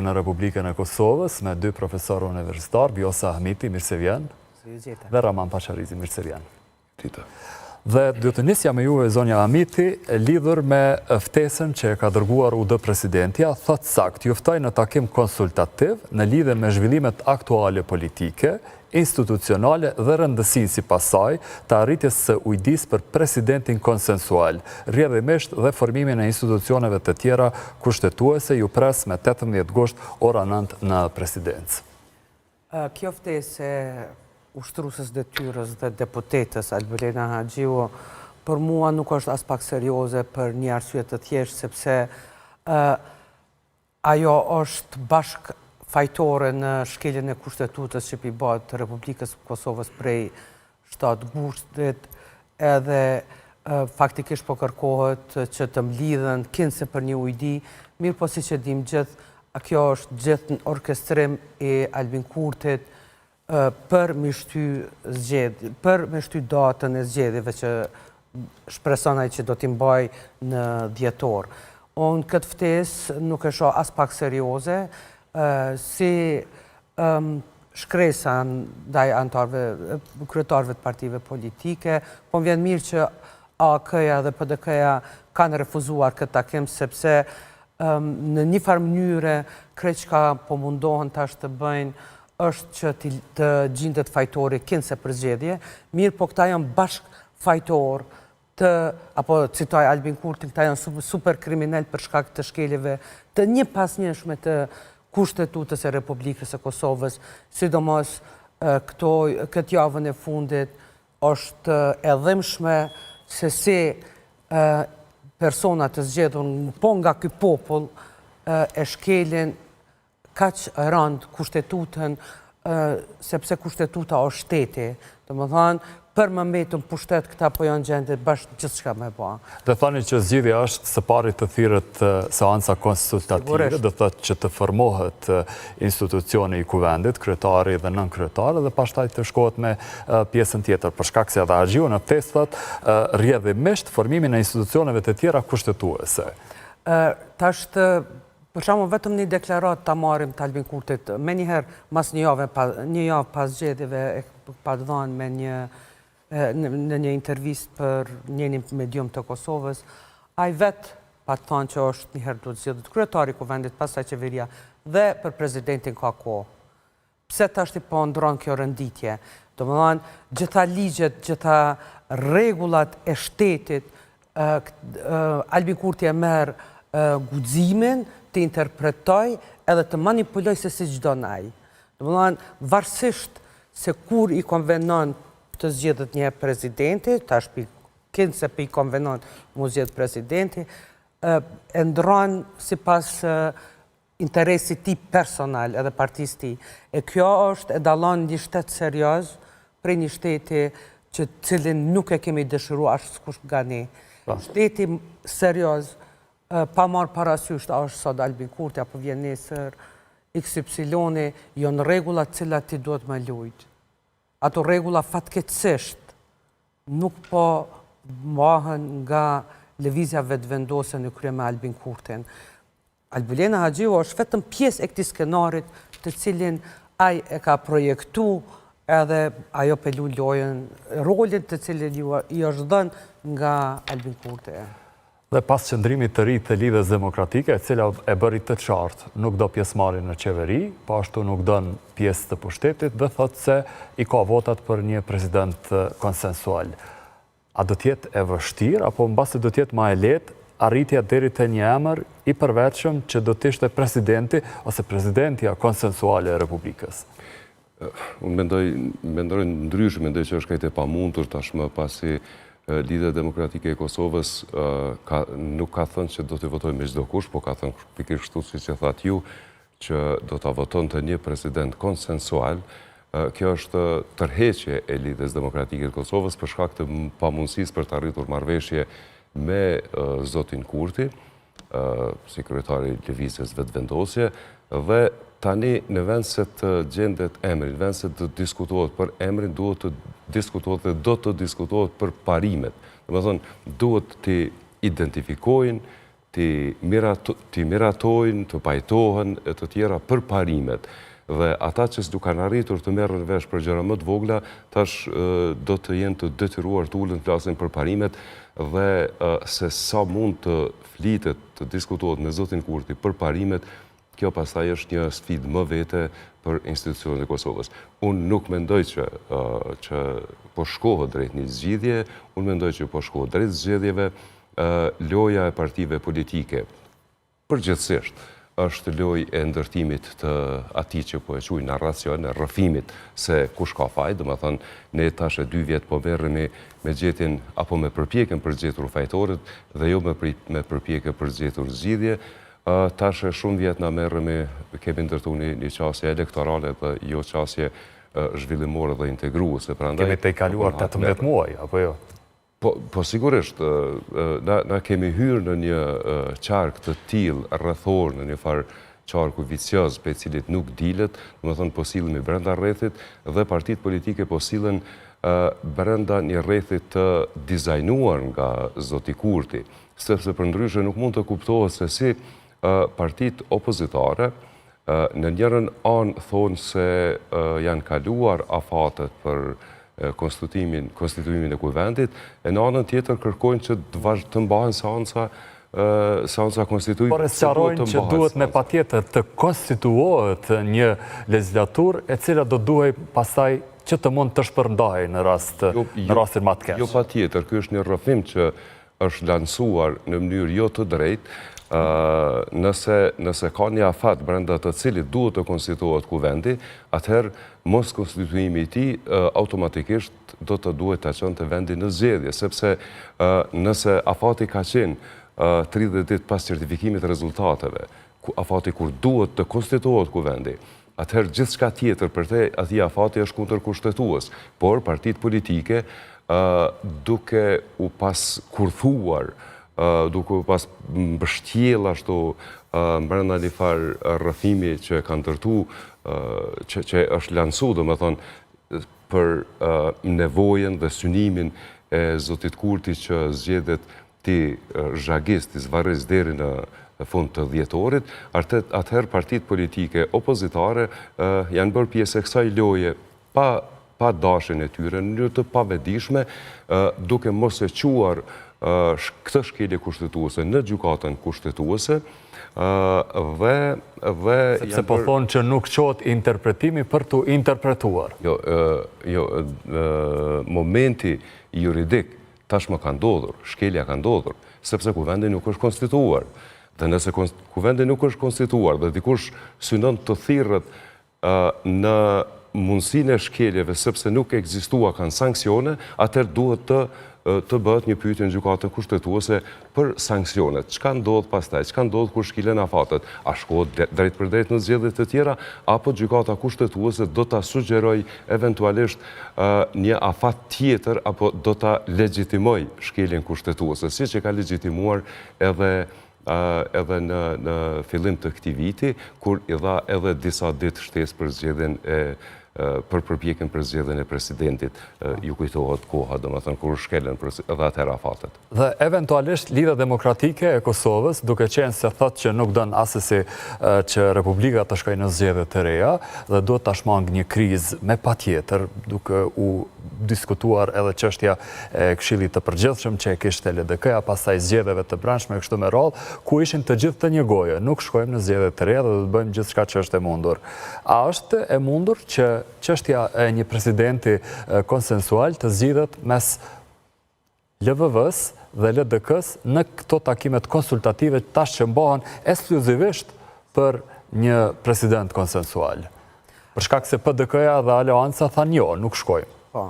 në Republikën e Kosovës me dy profesorë universitar, Vjosa Ahmiti, mirë se vjen, dhe Raman Pasharizi, mirë se vjen. Dhe do të nisja me juve, zonja Ahmiti, lidhur me ftesën që ka dërguar UD presidentja, thot sakt, ju ftoj në takim konsultativ në lidhje me zhvillimet aktuale politike, institucionale dhe rëndësin si pasaj të arritjes së ujdis për presidentin konsensual, rrjedhimisht dhe formimin e institucioneve të tjera kushtetuese ju pres me 18 gusht ora 9 në presidencë. Kjo ftesë e ushtrusës detyrës dhe deputetës Albulena Haxhiu për mua nuk është as pak serioze për një arsye të thjeshtë, sepse ajo është bashk fajtore në shkeljen e kushtetutës që i bëhet Republikës Kosovës prej 7 gushtit, edhe faktikisht po kërkohet që të mlidhen kinse për një ujdi, mirë po si që dim gjithë, kjo është gjithë në orkestrim e Albin Kurtit për me shty datën e zgjedhjeve që shpresonaj që do t'i mbaj në dhjetor. Unë këtë ftesë nuk e shoh as pak serioze, si shkresa ndaj kryetarëve të partive politike, po më vjen mirë që AK-ja dhe PDK-ja kanë refuzuar këtë takim, sepse në një farë mënyre krejt çka po mundohen tash të bëjnë është që të gjendet fajtori kinse për zgjedhje, mirë po këta janë bashk fajtor apo citoj Albin Kurtin, këta janë super kriminal për shkak të shkeljeve të një pas njëshme të Kushtetutës e Republikës e Kosovës, sidomos këtë javën e fundit është e dhimbshme se si personat të zgjedhur po nga ky popull e shkelin kaq rand kushtetutën, sepse kushtetuta është shteti, domethënë për më mbetur pushtet këta po janë gjendje bashkë gjithçka me bë. Dhe thani që zgjidhja është së pari të thirret seanca konsultative, do thotë që të formohet institucioni i kuvendit, kryetari dhe nënkryetari, dhe pastaj të shkohet me pjesën tjetër, për shkak se edhe Haxhiu në ftesë thotë rrjedhimisht formimin e institucioneve të tjera kushtetuese. Tash për shembull vetëm një deklaratë ta marrim të Albin Kurtit, më njëherë mas një javë pas zgjedhjeve e pa dhënë me në një intervistë për një medium të Kosovës, ai vetë pa të thonë që është njëherë do të zgjedhët kryetari i kuvendit, pastaj qeveria dhe për presidentin ka kohë. Pse tash po ndron kjo renditje? Domethënë, gjitha ligjet, gjitha rregullat e shtetit, Albin Kurti e merr guximin të interpretoj edhe të manipuloj se si çdo ai. Domethënë, varësisht se kur i konvenon të zgjedhët një presidenti, tash kinse për i konvenon mu zgjedhë presidenti, e ndron sipas interesit ti personal edhe partisë ti. E kjo është e dallon një shtet serioz prej një shteti që cilin nuk e kemi dëshiru ashtë s'kush nga ne. Shteti serioz, pa marrë parasysh është sot Albin Kurti, apo vjen nesër XY, janë rregullat cilat ti duhet me lujt. Ato rregulla fatkeqësisht nuk po mbahen nga lëvizja vetëvendose në krye me Albin Kurtin. Albulena Haxhiu është vetëm pjesë e këtij skenarit të cilin ai e ka projektu edhe ajo pelu lojën, rolin të cilin i është dhënë nga Albin Kurti. Dhe pas qëndrimit të ri të Lidhjes Demokratike, e cila e bëri të qartë, nuk do pjesëmarrje në qeveri, po ashtu nuk don pjesë të pushtetit, dhe thotë se i ka votat për një president konsensual. A do t'jetë e vështirë, apo mbasi do t'jetë ma e lehtë arritja deri te një emër i përvetshëm që do të ishte presidenti ose presidentja konsensuale e Republikës? Unë mendoj ndryshme, mendoj që është kajtë e pamundur tashmë pasi Lidhja Demokratike e Kosovës nuk ka thënë që do të votojë me çdo kush, po ka thënë pikërisht kështu siç e thatë ju, që do ta votonte një president konsensual. Kjo është tërheqje e Lidhjes Demokratike të Kosovës për shkak të pamundësisë për të arritur marrëveshje me zotin Kurti, si kryetari i lëvizjes vetëvendosje, dhe tani në vend se të gjendet emri, në vend se të diskutohet për emrin, duhet të diskutohet dhe do të diskutohet për parimet. Domethënë, duhet të identifikojnë të miratojnë, të pajtohen e të tjera për parimet. Dhe ata që s'du kanë arritur të merren vesh për gjëra më të vogla, tash do të jenë të detyruar të ulen të flasin për parimet dhe se sa mund të flitet, të diskutohet me zotin Kurti për parimet, kjo pastaj është një sfidë më vete për institucionet e Kosovës. Unë nuk mendoj që po shkohet drejt një zgjidhje, unë mendoj që po shkohet drejt zgjedhjeve, loja e partive politike përgjithsisht është loj e ndërtimit të ati që po e quaj narracion, e rrëfimit se kush ka faj, dhe më thënë, ne tash e 2 vjetë po merremi me gjetin, apo me përpjekën për gjetur fajtorit, dhe jo me përpjekën për gjetur zgjidhje, tash e shumë vjetë na merremi, kemi ndërtu një qasje elektorale dhe jo qasje zhvillimore dhe integruese. Kemi të i kaluar 18 muaj, apo jo? Po sigurisht, na kemi hyrë në një qark të tillë rrethor, në një farë qarku vicioz pe cilit nuk dilet, do të thonë po sillemi brenda rrethit dhe partitë politike po sillen brenda një rrethit të dizajnuar nga zoti Kurti, sepse përndryshe nuk mund të kuptohet se si partitë opozitare në njërën anë thonë se janë kaluar afatet për konstituimin e kuvendit, e në anën tjetër kërkojnë që të mbahen seanca konstituimit. Por e sqarojnë që duhet me patjetër të konstituohet një legislatur e cila do duhej pastaj që të mund të shpërndahej në rastin më të keq. Jo patjetër, ky është një rrëfim që është lansuar në mënyrë jo të drejtë, nëse ka një afat brenda të cilit duhet të konstituohet kuvendi, atëherë mos konstituimi i tij automatikisht do të duhet të qenë të vendi në zgjedhje, sepse nëse afati ka qenë 30 ditë pas certifikimit të rezultateve, afati kur duhet të konstituohet kuvendi, atëherë gjithçka tjetër për te atij afati është kundër kushtetues, por partitë politike duke u pas kurthuar, duke u pas mbështjell ashtu brenda një farë rrëfimi që ka ndërtu, që është lansu, do më thonë, për nevojen dhe synimin e zotit Kurti që zgjedhet ti zhagist, ti zvarris deri në fund të dhjetorit, atëherë partitë politike opozitare janë bërë pjesë e kësaj loje pa dashin e tyre, në mënyrë të pavedishme, duke mos e quar këtë shkelje kushtetuese në gjykatën kushtetuese, sepse po thonë që nuk qohet interpretimi për të interpretuar. Jo, momenti juridik tashmë ka ndodhur, shkelja ka ndodhur, sepse kuvendi nuk është konstituar. Dhe nëse kuvendi nuk është konstituar dhe dikush synon të thirrët në mundësinë e shkeljeve sepse nuk ekzistua kanë sanksione, atëherë duhet të bëhet një pyetje në gjykatën kushtetuese për sanksionet. Çka ndodh pastaj? Çka ndodh kur shkilen afatet? A shkohet drejt për drejt në zgjedhje të tjera apo gjykata kushtetuese do ta sugjeroj eventualisht një afat tjetër apo do ta legjitimoj shkeljen kushtetuese, siç e ka legjitimuar edhe në fillim të këtij viti, kur i dha edhe disa ditë shtesë për zgjedhjen për përpjekjen për zgjedhjen e presidentit, ju kujtohet koha, domethënë kur shkelen edhe atëherë afatet. Dhe eventualisht Lidhja Demokratike e Kosovës, duke qenë se thotë që nuk don asesi që Republika të shkojë në zgjedhje të reja dhe duhet ta shmangë një krizë me patjetër, duke u diskutuar edhe çështja e Këshillit të Përgjithshëm që e kishte LDK-ja, pastaj zgjedhjeve të brendshme kështu me radhë, ku ishin të gjithë të një goje. Nuk shkojmë në zgjedhje të reja dhe do të bëjmë gjithçka që është e mundur. A është e mundur që çështja e një presidenti konsensual të zgjidhet mes LVV-s dhe LDK-s në këto takimet konsultative tash që mbahen ekskluzivisht për një president konsensual? Për shkak se PDK-ja dhe Aleanca thanë jo, nuk shkojmë. Po,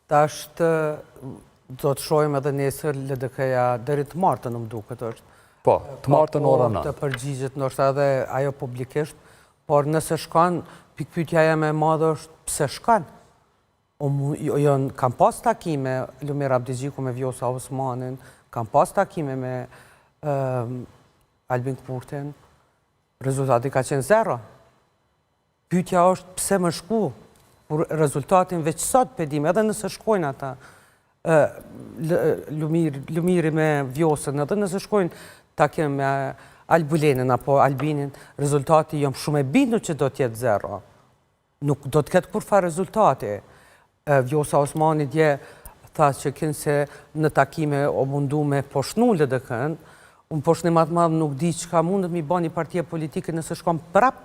tash do të shojmë edhe nesër LDK-ja deri të martën më duket është. Po, të martën ora 9. Të përgjigjet ndoshta edhe ajo publikisht, por nëse shkon, pikpyetja jeme e madhe është pse shkon. Kam pas takime Lumir Abdigjiku me Vjosa Osmanin, kam pas takime me Albin Kurtin, rezultati ka qenë 0. Pyetja është pse më shku, por rezultatin veç sot pedim, edhe nëse shkojnë ata Lumiri me Vjosën, edhe nëse shkojnë takim me Albulenin apo Albinin, rezultati jam shumë e bindur që do t'jetë 0. Nuk do t'ket kur fa rezultati. Vjosa Osmani dje tha që kënë se në takime o mundu me poshnu LDK-n, unë poshtë një matë madhë nuk di që ka mundet mi ba një partije politike nëse shkom prap,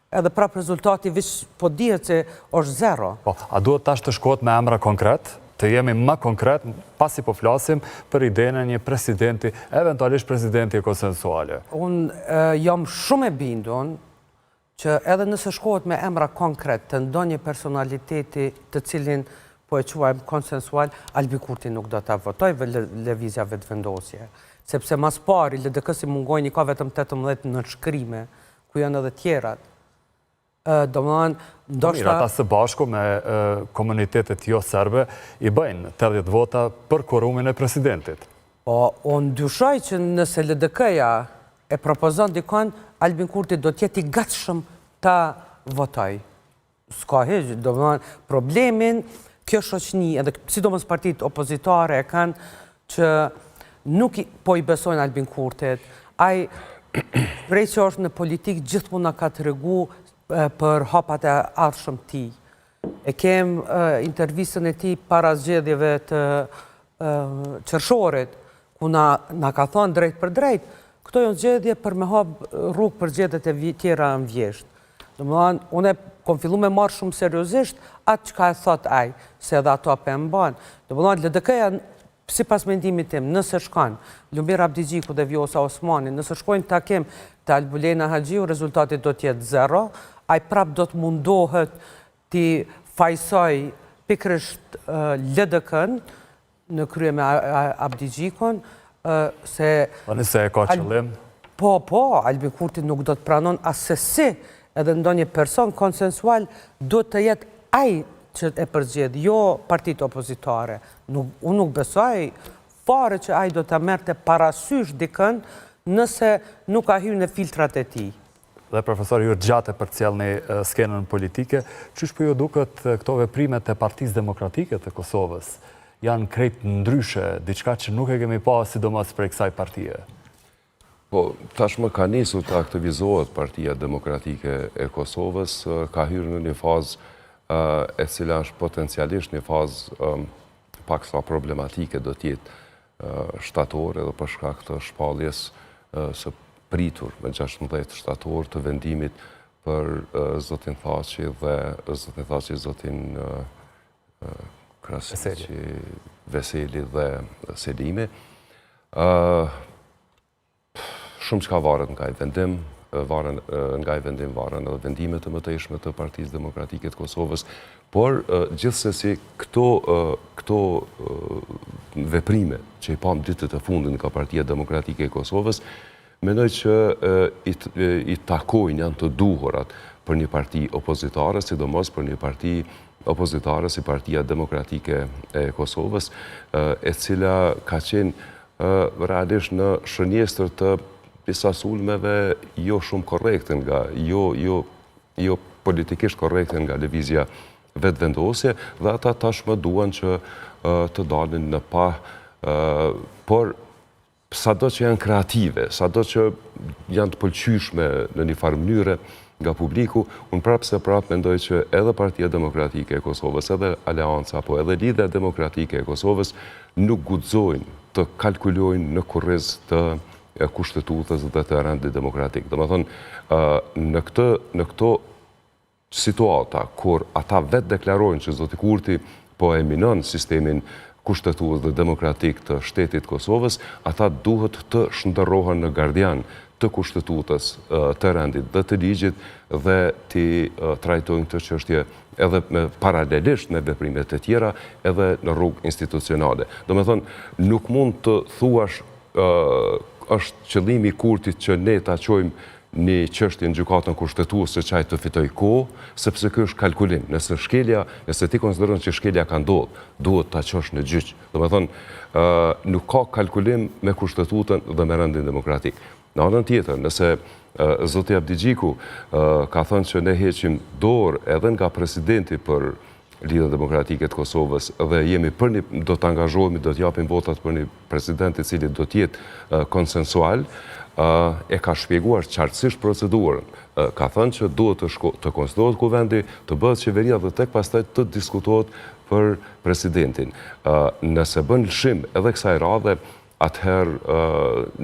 edhe prap rezultati vish po dihet që është 0. Po, a duhet tash të shkohet me emra konkret, të jemi më konkret, pasi po flasim për idenë një presidenti, eventualisht presidenti konsensuale? Unë jam shumë e bindun që edhe nëse shkohet me emra konkret të ndonjë personaliteti të cilin po e quajmë konsensual, Albi Kurti nuk do të votoj vë lëvizja vetëvendosje. Sepse mas pari, LDK si mungojnë i ka vetëm 18 në shkrime, ku janë edhe tjerat. Mirë, ata së bashku me komunitetet jo serbe i bëjnë 80 vota për korumin e presidentit. Po, unë dyshoj që nëse LDK-ja e propozon dikon, Albin Kurti do t'jeti gatshëm ta votoj. Ska heqë, do më thonë, problemin, kjo shoqni, edhe sidomos partit opozitare e kanë që nuk po i besojnë Albin Kurtit, ai prej që është në politik gjithmonë na ka të regu për hapat e ardhshëm ti. E kem intervistën e ti para zgjedhjeve të qershorit, ku na ka thonë drejt për drejt, këto janë zgjedhje për me hap rrugë për zgjedhjet e tjera në vjesht. Do më thonë, unë kom fillu me marrë shumë seriozisht atë që ka e thot aj, se edhe ato për e mbanë. Do më thonë, LDK-ja, si pas mendimit tim, nëse shkanë, Lumir Abdigjiku dhe Vjosa Osmani, nëse shkojnë takim të Albulena Haxhiu, rezultatit do t'jetë 0, aj prap do të mundohet t'i fajsoj pikrisht LDK-n në krye me Abdigjikun, se... Nëse e ka qëllim? Po, Albin Kurti nuk do të pranon asesi edhe ndonjë person konsensual do të jetë aj që e përzgjedh, jo partit opozitare. Unë nuk besoj fare që aj do të merte parasysh dikën nëse nuk ka hyrë në filtrat e ti. Dhe profesor, ju gjate për cjellë një skenën politike, qysh po ju duket këto veprimet e Partisë Demokratike të Kosovës? Janë krejt ndryshe, diçka që nuk e kemi pa sidomos për kësaj partije? Po, tashmë ka nisur të aktivizohet Partia Demokratike e Kosovës, ka hyrë në një fazë e cila është potencialisht një fazë pak sa problematike do tjetë shtatore dhe për shkak të shpalljes së pritur me 16 shtator të vendimit për zotin Thaçi dhe zotin Krasiqi, Veseli dhe Selimi. Shumë që ka varet nga i vendim, varen edhe vendimet të mëtejshme të Partisë Demokratike të Kosovës, por gjithsesi këto veprime që i pam ditët e fundin nga Partia Demokratike e Kosovës, mendoj që i takojnë janë të duhurat për një parti opozitare, sidomos për një parti opozitare si Partia Demokratike e Kosovës, e cila ka qenë realisht në shënjestër të disa sulmeve jo shumë korrekte nga, jo politikisht korrekte nga lëvizja vetëvendosje, dhe ata tashmë duan që të dalin në pa, por sado që janë kreative, sado që janë të pëlqyeshme në një farë mënyre nga publiku, unë prapë mendoj që edhe Partia Demokratike e Kosovës, edhe Aleanca, apo edhe Lidhja Demokratike e Kosovës nuk guxojnë të kalkulojnë në kurriz të kushtetutës dhe të rendit demokratik. Do më thonë, në këto situata, kur ata vetë deklarojnë që zoti Kurti po e minon sistemin kushtetutës dhe demokratik të shtetit Kosovës, ata duhet të shndërrohen në gardian të kushtetutës të rendit dhe të ligjit dhe të trajtojnë të çështje edhe paralelisht me veprimet e tjera edhe në rrugë institucionale. Do me thonë, nuk mund të thuash është qëllimi Kurtit që ne ta qojmë një çështje në gjykatën kushtetuese që ai të fitoj kohë, sepse ky është kalkulim. Nëse ti konsideron që shkelja ka ndodhur, duhet ta çosh në gjyq. Do me thonë, nuk ka kalkulim me kushtetutën dhe me rendin demokratik. Në anën tjetër, nëse zoti Abdigjiku ka thënë që ne heqim dorë edhe nga presidenti për Lidhjen Demokratike të Kosovës dhe do të angazhohemi, do të japim votat për një president i cili do të jetë konsensual, e ka shpjeguar qartësisht procedurën. Ka thënë që duhet të konstituohet kuvendi, të bëhet qeveria dhe tek pastaj të diskutohet për presidentin. Nëse bën lëshim edhe kësaj radhe, atëherë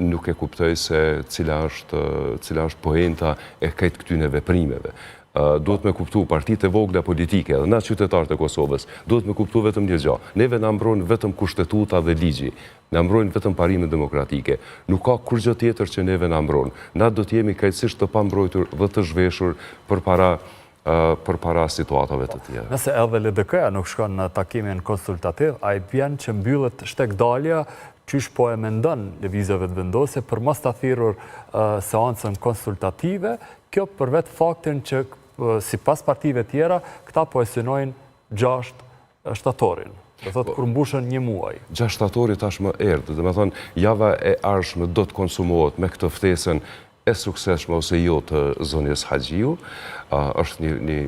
nuk e kuptoj se cila është poenta e këtë këtyne veprimeve. Duhet me kuptu partitë e vogla politike dhe na qytetarët e Kosovës, duhet me kuptu vetëm një gjë. Neve na mbrojnë vetëm kushtetuta dhe ligji, na mbrojnë vetëm parimet demokratike. Nuk ka kur gjë tjetër që neve na mbrojnë. Na do të jemi krejtësisht të pambrojtur dhe të zhveshur përpara situatave të tjera. Nëse edhe LDK-ja nuk shkon në takimin konsultativ, a i bjen që mbyllet shtekdalja qysh po e mendon lëvizjeve të vendosje për mos të thirrur seancën konsultative, kjo për vetë faktin që si pas partive tjera, këta po e synojnë 6 shtatorin. Do thotë kur mbushën një muaj. 6 shtatori tashmë erdhë, dhe me thonë, java e ardhshme do të konsumohet me këtë ftesën e suksesshme ose jo të zonjës Haxhiu. Është një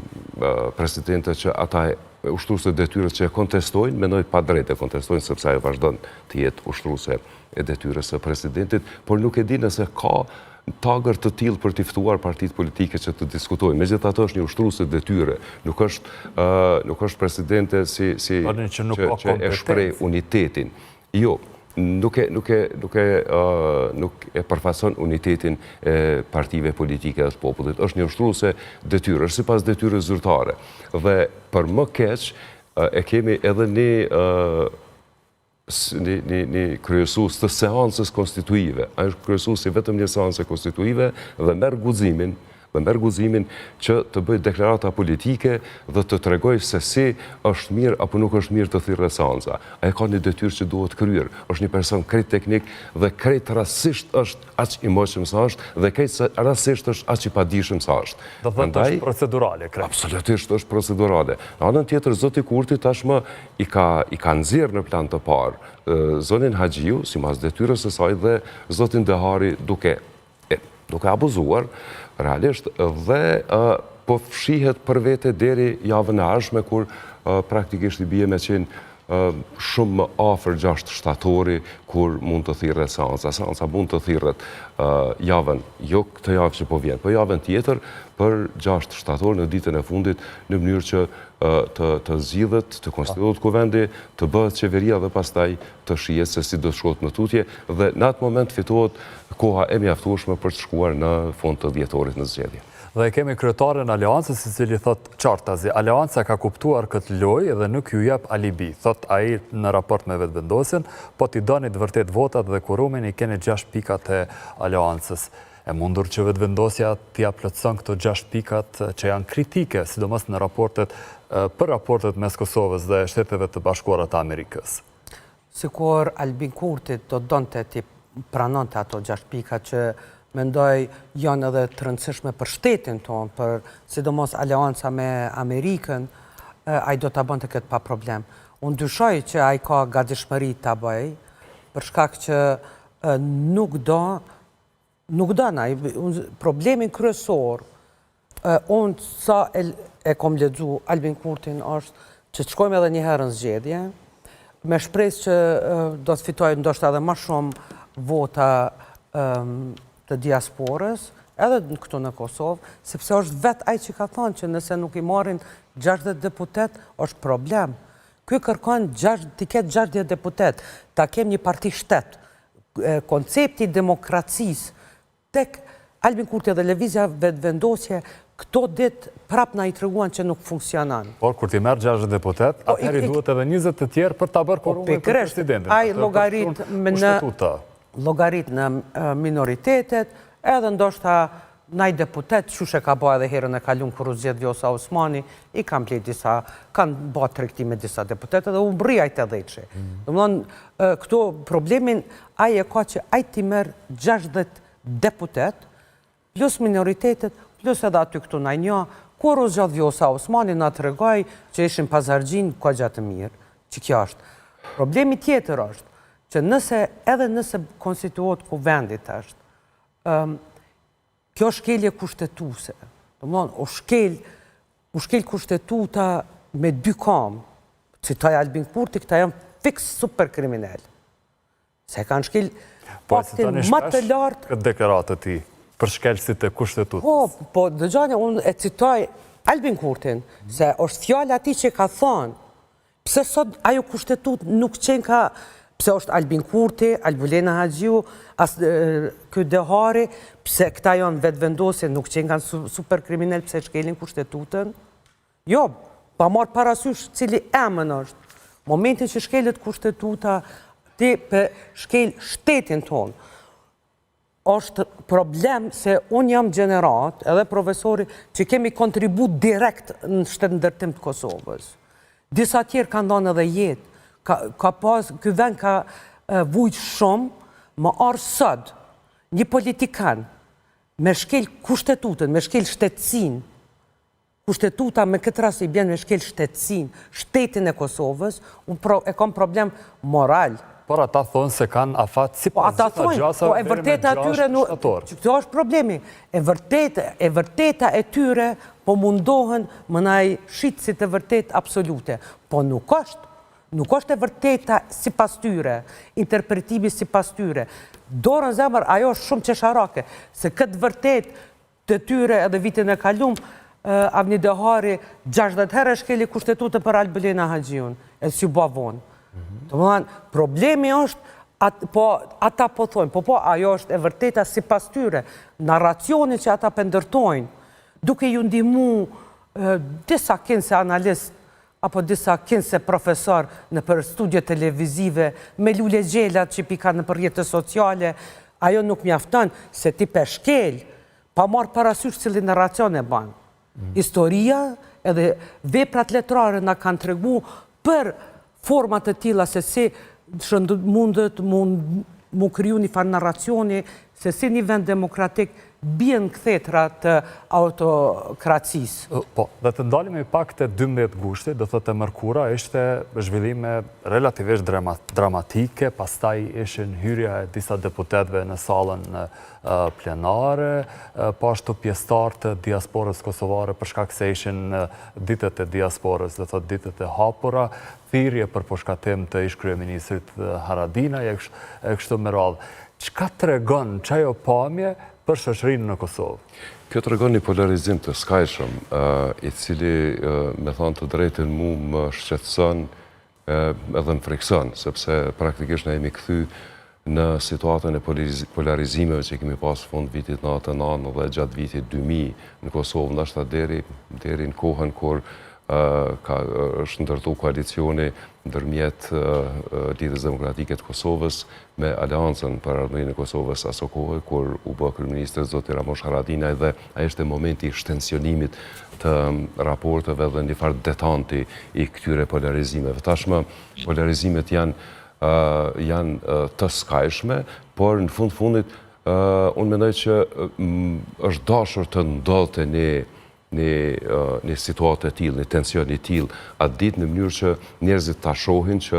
presidente që ata ushtruese detyrës që e kontestojnë, mendoj pa drejtë e kontestojnë sepse ajo vazhdon të jetë ushtruese e detyrës së presidentit, por nuk e di nëse ka tagër të tillë për t'i ftuar partitë politike që të diskutojnë. Megjithatë është një ushtruese detyre, nuk është presidente që e shpreh unitetin. Jo, nuk e përfason unitetin e partive politike dhe të popullit. Është një ushtruese detyre, është sipas detyrës zyrtare. Dhe për më keq e kemi edhe një kryesues të seancës konstituive. Ai është kryesues i vetëm një seance konstituive dhe merr guximin që të bëjë deklarata politike dhe të tregojë se si është mirë apo nuk është mirë të thirrë seanca. Ai ka një detyrë që duhet kryer. Është një person krejt teknik dhe krejt rastësisht është aq i moshëm sa është dhe krejt rastësisht është aq i padijshëm sa është. Do thotë është procedurale, krejt. Absolutisht është procedurale. Në anën tjetër zoti Kurti tashmë i ka nxjerrë në plan të parë zonin Haxhiu sipas detyrës së saj dhe zotin Dehari duke abuzuar realisht dhe po fshihet për vete deri javën e ardhshme kur praktikisht i bie me qenë shumë më afër 6 shtatori kur mund të thirret seanca. Seanca mund të thirret javën, jo këtë javë që po vjen, po javën tjetër për 6 shtator në ditën e fundit në mënyrë që të zgjidhet, të konstituohet kuvendi, të bëhet qeveria dhe pastaj të shihet se si do të shkohet në tutje dhe në atë moment fitohet koha e mjaftueshme për të shkuar në fund të dhjetorit në zgjedhje. Dhe kemi kryetaren Aleancës, i cili thot qartazi, Aleanca ka kuptuar këtë lojë dhe nuk ju jep alibi. Thot ai në raport me vetëvendosjen, po t'i doni të vërtet votat dhe kurumin i keni 6 pikat e Aleancës. E mundur që vetëvendosja t'ia plotëson këto 6 pikat që janë kritike, sidomos në për raportet mes Kosovës dhe Shteteve të Bashkuara të Amerikës. Sikur Albin Kurti do donte t'i pranonte ato 6 pika që mendoj janë edhe të rëndësishme për shtetin tonë, për sidomos Aleanca me Amerikën, ai do ta bënte këtë pa problem. Unë dyshoj që ai ka gatishmëri ta bëj, për shkak që nuk do na problemin kryesor. Unë sa e kom lexu Albin Kurtin është që të shkojmë edhe një herë në zgjedhje, me shpresë që do të fitojë ndoshta edhe më shumë vota të diasporës, edhe këtu në Kosovë, sepse është vetë ai që ka thonë që nëse nuk i marrin 60 deputet, është problem. Ky kërkon t'i ketë 60 deputet, ta kem një parti shtet. Koncepti demokracisë tek Albin Kurti dhe lëvizja vetëvendosje, këto ditë prap na i treguan që nuk funksionon. Por kur ti merr 60 deputet, atëherë duhet edhe 20 të tjerë për ta bërë kurumin për presidentin. Ai llogarit në minoritetet, edhe ndoshta naj deputet, qushe ka bëha edhe herën e kalun kur u zgjedh Vjosa Osmani, i kam plejt kanë bëha tregtime disa deputet edhe u mbri ajt edhe që. Domthonë, këto problemin ai e ka që ai ti merr 60 deputet, plus minoritetet, plus edhe aty këtu na një, kur u zgjodh Vjosa Osmani na tregoi që ishin pazargjin ka gjatë mirë, që kjo është. Problemi tjetër është që nëse konstituohet kuvendit është, kjo shkelje kushtetuese, u shkel kushtetuta me 2 kam, citoj Albin Kurti, këta janë fiks super kriminal. Se kanë shkel Po, si paktin tani më të shpesh lartë. këtë deklaratë të ti, për shkelësit e kushtetutës. Po, dëgjani, unë e citoj Albin Kurtin, se është fjallë ati që ka thonë, pse sot ajo kushtetut nuk qenë ka, pse është Albin Kurti, Albulena Haxhiu, këtë Dehari, pse këta janë vetë vendose, nuk qenë kanë super kriminal, pse shkelin kushtetutën. Jo, pa marë parasysh cili emën është. Momentin që shkelet kushtetuta, ti për shkel shtetin tonë, është problem se unë jam gjenerat, edhe profesori, që kemi kontribut direkt në shtetë ndërtim të Kosovës. Disa tjerë kanë donë edhe jetë. Ky vend ka vujtë shumë, më arë sëd, një politikan, me shkel kushtetutën, me shkel shtetësin, kushtetuta me këtë rast i bjen me shkel shtetësin, shtetin e Kosovës, unë e kam problem moral. Por ata thonë se kanë afat si pas gjitha gjasa e vërteta atyre nuk... Kjo është problemi. E vërteta e tyre po mundohen më naj shitësit e vërtet absolute. Po nuk është e vërteta si pas tyre, interpretimi si pas tyre. Dorën zemër, ajo është shumë qesharake, se këtë vërtet të tyre edhe vitin e kalum, Avni Dehari 60 herë shkeli kushtetutën për Albulena Haxhiun, e si bavonë. Problemi është, ata po thonë, po ajo është e vërteta si pas tyre, narracioni që ata pëndërtojnë, duke ju ndihmu disa kinse analist, apo disa kinse profesor në për studje televizive, me lule gjelat që pika në për jetës sociale, ajo nuk mjafton se ti për shkel, pa marë parasysh cili narracion e banë. Historia edhe veprat letrare nga kanë tregu për format e tilla se si mundet mu kriju një farë narracioni, se si një vend demokratik bjen këthetra të autokracisë. Po, dhe të ndalim i pak të 12 gushti, dhe thotë e mërkura, ishte zhvillime relativisht dramatike, pastaj ishin hyrja e disa deputetve në salën plenare, pashtu pjestar të diasporës kosovare, përshkak se ishin ditët e diasporës, dhe thotë ditët e hapura, thirrje për përshkatim të ish kryeministrit Haradinaj, e kështu me radhë. Çka tregon çajo pamje për shoqërinë në Kosovë? Kjo tregon një polarizim të skajshëm, i cili, me thonë të drejtën, mu më shqetëson edhe më frikson, sepse praktikisht ne jemi kthy në situatën e polarizimeve që kemi pas fund vitit 99 dhe gjatë vitit 2000 në Kosovë, ndashta deri në kohën kur është ndërtu koalicioni ndërmjet Lidhjes Demokratike të Kosovës me Aleancën për Ardhmërinë e Kosovës aso kohë, kur u bë kryeministër zoti Ramosh Haradinaj, dhe ai ishte momenti i shtensionimit të raporteve dhe një farë detanti i këtyre polarizimeve. Tashmë polarizimet janë të skajshme, por në fundit unë mendoj që është dashur të ndodhte një situatë e tillë, një tension i tillë atë ditë, në mënyrë që njerëzit ta shohin që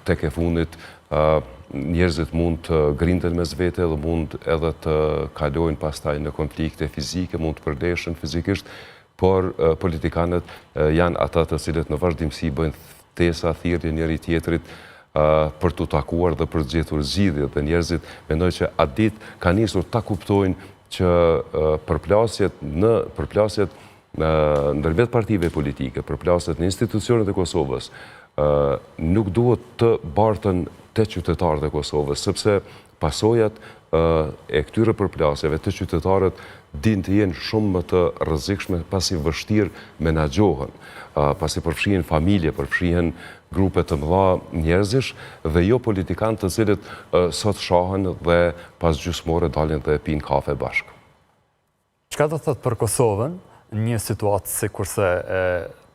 tek e fundit njerëzit mund të grinden mes vete dhe mund edhe të kalojnë pastaj në konflikte fizike, mund të përdeshen fizikisht, por politikanët janë ata të cilët në vazhdimsi bëjnë ftesa, thirrje njëri tjetrit për të takuar dhe për të gjetur zgjidhje, dhe njerëzit mendoj që atë ditë kanë nisur ta kuptojnë që përplasjet ndërmjet partive politike, përplasjet në institucionet e Kosovës, nuk duhet të bartën te qytetarët e Kosovës, sepse pasojat e këtyre përplasjeve të qytetarët din të jenë shumë më të rrezikshme, pasi vështirë menaxhohen, pasi përfshihen familje, përfshihen grupe të mëdha njerëzish dhe jo politikanë të cilët sot shahen dhe pas gjysmore dalin dhe pinë kafe bashkë. Çka do thotë për Kosovën një situatë sikurse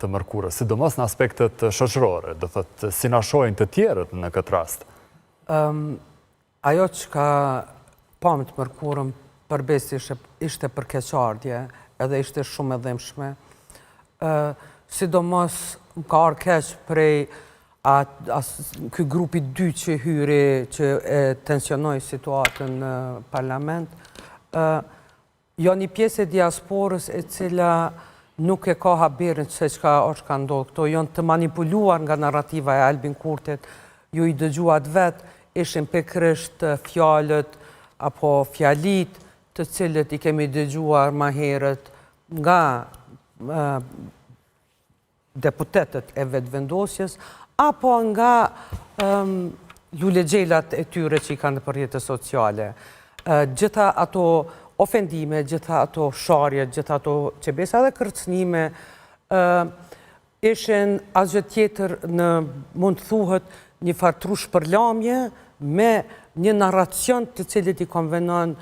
të mërkurës, sidomos në aspektet shoqërore, do thotë si na shohin të tjerët në këtë rast? Ajo që ka pamë të mërkurën përbes ishte për keqardhje, edhe ishte shumë e dhimshme. Sidomos më ka arë keq prej këj grupi 2 që hyri, që e tensionoj situatën në parlament. Jo një pjesë e diasporës e cila nuk e ka haberin se çka është ka ndodhur. Këto janë të manipuluar nga narrativa e Albin Kurtit, ju i dëgjuat vetë, ishin pikërisht fjalët apo fjalit të cilët i kemi dëgjuar ma herët nga deputetët e vetëvendosjes, apo nga lulegjelat e tyre që i kanë në përjetës sociale. Gjitha ato ofendime, gjitha ato sharje, gjitha ato qebesa dhe kërcnime, ishin asgjë tjetër në mund të thuhet një fartru shpërlamje me një narracion të cilit i konvenon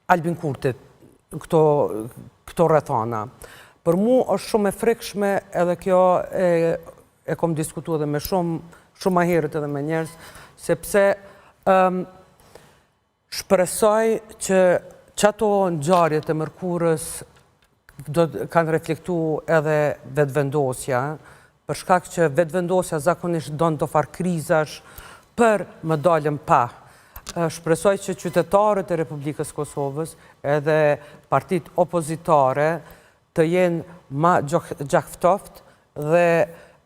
Albin Kurtit këto rrethana. Për mu është shumë e frikshme edhe kjo e kom diskutu edhe me shumë ma herët edhe me njerëz, sepse shpresoj që ato ngjarjet e mërkurës kanë reflektu edhe vetëvendosja, për shkak që vetëvendosja zakonisht don të farë krizash për më dalën pa. Shpresoj që qytetarët e Republikës Kosovës edhe partit opozitare të jenë ma gjakftoft dhe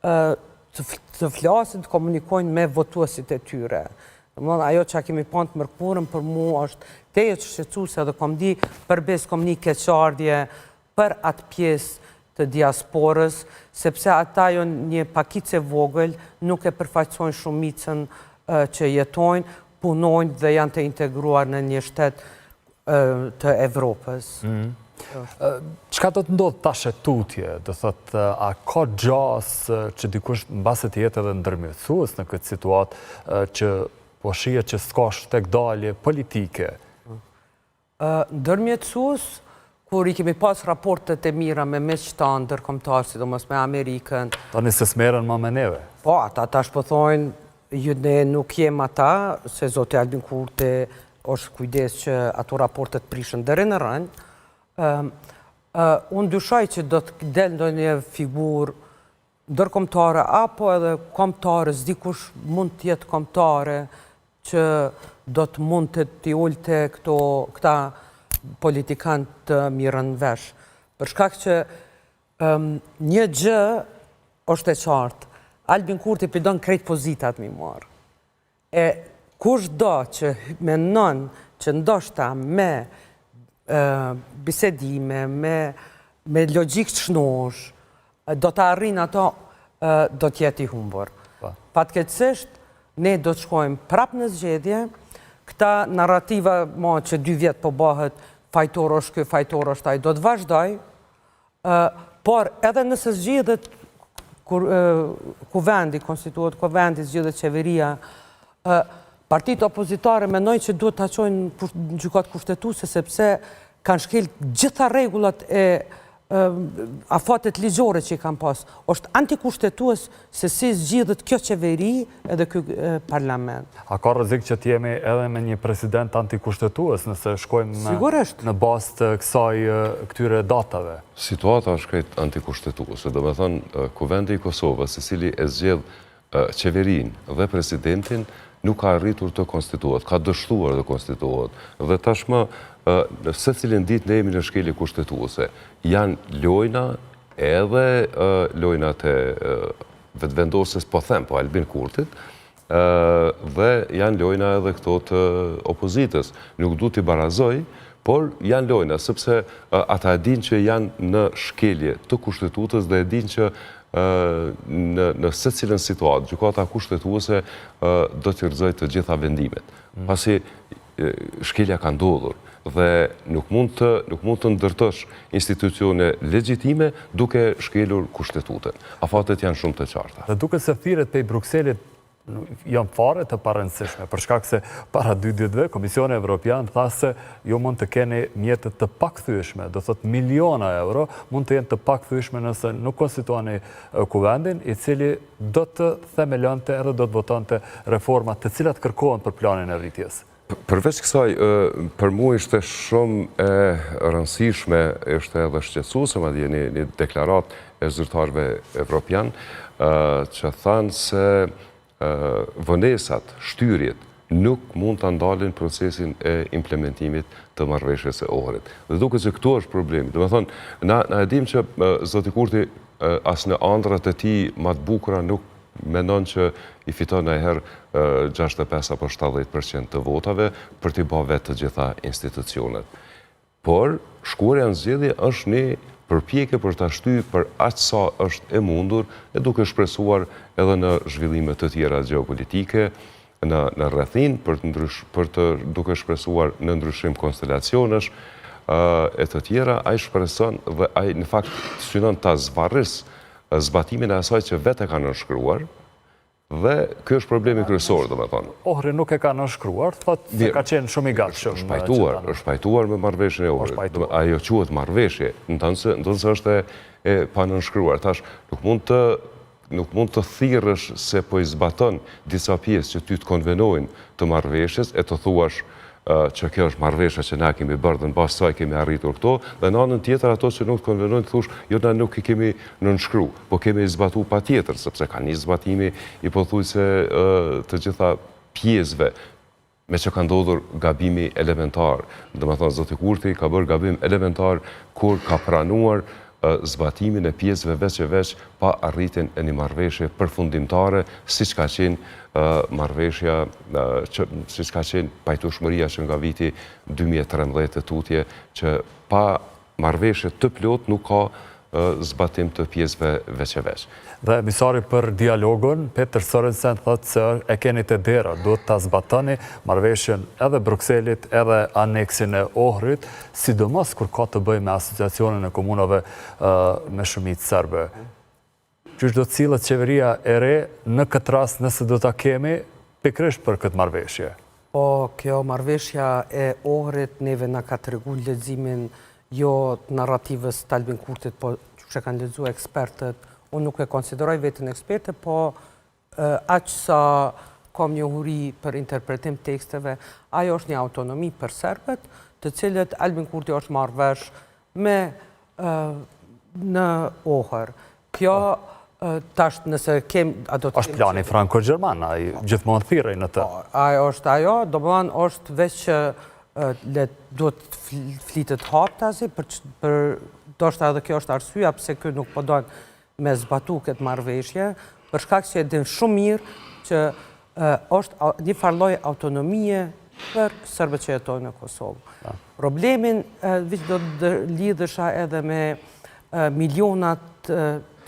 të flasin, të komunikojnë me votuesit e tyre. Ajo që a kemi pont mërkurën për mu është teje që shqetësuese dhe kom di përbes kom një keqardhje për atë pjesë të diasporës, sepse ata janë një pakice vogël, nuk e përfaqësojnë shumicën që jetojnë, punojnë dhe janë të integruar në një shtet të Evropës. Çka do të ndodhë tash e tutje? Do thotë, a ka gjas që dikush mbase të jetë edhe ndërmjetësues në këtë situatë që po shihet që s'ka tek dalje politike? Ndërmjetësues, kur i kemi pas raportet e mira me miqtan ndërkombëtar, sidomos me Amerikën. Tani se s'merren më me neve. Po, ata tash po thonë, ne nuk jem ata, se zoti Albin Kurti është kujdes që ato raportet prishën deri në rënd. Unë dyshoj që do të del ndonjë figurë ndërkombëtare apo edhe kombëtare, s'dikush mund të jetë kombëtare që do të mund të t'i ulte këta politikanë të mirën vesh. Për shkak që një gjë është e qartë, Albin Kurti përdon krejt pozitat mi marë. E kush do që menon që ndoshta me bisedime, me logjik të shnosh, do të arrin ato, do t'jeti humbur. Fatkeqësisht, ne do të shkojmë prap në zgjedhje, këta narrativa që 2 vjet po bëhet, fajtor është ky, fajtor është ai, do të vazhdoj, por edhe nëse zgjedhet kuvendi, konstituohet kuvendi, zgjedhet qeveria, partitë opozitare mendojnë që duhet ta çojnë në gjykatë kushtetuese sepse kanë shkel gjitha rregullat e afatet ligjore që i kanë pas. Është antikushtetues se si zgjidhet kjo qeveri edhe ky parlament. A ka rrezik që t'jemi edhe me një president antikushtetues nëse shkojmë në bazë të këtyre datave? Situata është krejt antikushtetuese, do me thënë Kuvendi i Kosovës, i cili e zgjedh qeverinë dhe presidentin, nuk ka arritur të konstituohet, ka dështuar të konstituohet. Dhe tashmë, se cilin ditë ne jemi në shkelje kushtetuese. Janë lojna edhe lojnat e vetëvendosjes, po them, po Albin Kurtit, dhe janë lojna edhe këto të opozitës. Nuk du t'i barazoj, por janë lojna, sepse ata e din që janë në shkelje të kushtetutës dhe e din që në se cilën situatë, gjykata kushtetuese do të rrëzoj të gjitha vendimet. Pasi shkelja ka ndodhur dhe nuk mund të ndërtosh institucione legjitime duke shkelur kushtetutën. Afatet janë shumë të qarta. Dhe duke se thirrjet pej Brukselit janë fare të parëndësishme, për shkak se para 2 ditëve Komisioni Evropian tha se ju mund të keni mjetet të pakthyeshme, do thot miliona euro mund të jenë të pakthyeshme nëse nuk konstituani kuvendin, i cili do të themelonte edhe do të votonte reformat të cilat kërkohen për planin e rritjes. Përveç kësaj, për mu ishte shumë e rëndësishme, ishte edhe shqetësuese, madje një deklarat e zyrtarëve evropian, që thanë se vënesat, shtyrjet, nuk mund të ndalin procesin e implementimit të marrëveshjes së Ohrit. Dhe duke që këtu është problemi. Dhe me thonë, na e dim që zoti Kurti as në andrat e tij më të bukura nuk mendon që i fiton e herë 65 apo 70% të votave për t'i bërë vetë të gjitha institucionet. Por, shkuarja në zgjedhje është një përpjekje për të shty për aq sa është e mundur, e duke shpresuar edhe në zhvillime të tjera geopolitike, në rrethin, duke shpresuar në ndryshim konstelacionesh, e të tjera, ai shpreson dhe ai në fakt synon ta zvarris zbatimin e asaj që vetë e ka nënshkruar, dhe kjo është problemi kryesor, domethënë. Ohri nuk e ka nënshkruar, thotë se ka qenë shumë i gatshëm. Është pajtuar me marrëveshjen e Ohrit. Ajo quhet marrëveshje, ndonse është e pa nënshkruar. Tash nuk mund të thirrësh se po i zbaton disa pjesë që ty të konvenojnë të marrëveshjes e të thuash që kjo është marrëveshja që na kemi bërë dhe në basë saj kemi arritur këto, dhe në anën tjetër ato që nuk të konvenojnë të thush, jo na nuk i kemi nënshkru, po kemi zbatu pa tjetër, sepse ka një zbatimi i pothuajse të gjitha pjesëve, me që ka ndodhur gabimi elementar. Domethënë zoti Kurti ka bërë gabim elementar kur ka pranuar zbatimin e pjesëve veç e veç pa arritjen e një marrëveshje përfundimtare, siç ka qenë marrëveshja, siç ka qenë pajtueshmëria që nga viti 2013 të tutje, që pa marrëveshje të plot nuk ka zbatim të pjesëve veç e veç. Dhe emisari për dialogun, Peter Sørensen, thotë se e keni të dera, duhet ta zbatoni marrëveshjen edhe Brukselit, edhe aneksin e Ohrit, sidomos kur ka të bëjë me asociacionin e komunave me shumicë serbe. Qysh do të cilët qeveria e re në këtë rast nëse do ta kemi pikërisht për këtë marrëveshje? Po, kjo marrëveshja e Ohrit neve na ka tregu leximin jo të narrativës të Albin Kurtit, po që kanë lexuar ekspertët. Unë nuk e konsideroj vetën eksperte, po aq sa kam njohuri për interpretim teksteve, ajo është një autonomi për serbët, të cilët Albin Kurti është marrë vesh me në Ohër. Kjo tash nëse është plani franko-gjerman, ai gjithmonë thirrej në të. Ajo është ajo, domethënë është veç që duhet flitet haptazi, për ndoshta edhe kjo është arsyeja pse ky nuk po don me zbatu këtë marrëveshje, për shkak se e din shumë mirë që është një farë lloj autonomie për serbët që jetojnë në Kosovë. Problemin do të lidhesha edhe me milionat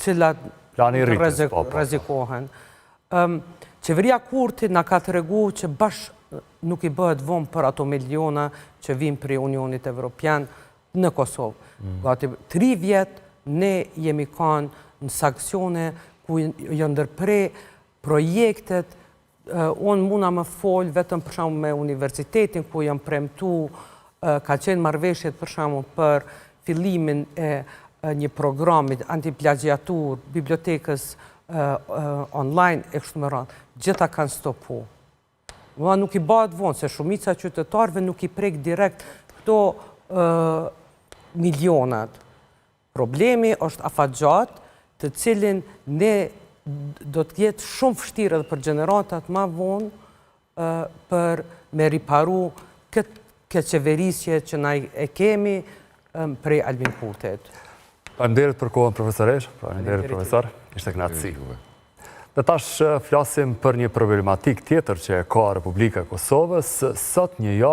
cilat rrezikohen. Qeveria Kurti na ka tregu që bashkë nuk i bëhet vonë për ato miliona që vinë për Unionit Evropian në Kosovë. Gati 3 vjet ne jemi kanë në sankcione ku janë ndërpre projektet, unë muna më fol vetëm për shembull me universitetin ku janë premtu, ka qenë marrëveshjet për shembull për fillimin e një programi antiplagiatur, bibliotekës online e kështu me radhë. Gjitha kanë stopu. Nuk i bëhet vonë, se shumica qytetarëve nuk i prek direkt këto milionat. Problemi është afatgjat, të cilin ne do të jetë shumë vështirë edhe për gjeneratat ma vonë për me riparu këtë qeverisje që na e kemi prej Albin Kurtit. Faleminderit për kohën, profesoresh. Faleminderit, profesor. Ishte kënaqësi. Dhe tash flasim për një problematik tjetër që ka Republika e Kosovës. Sot një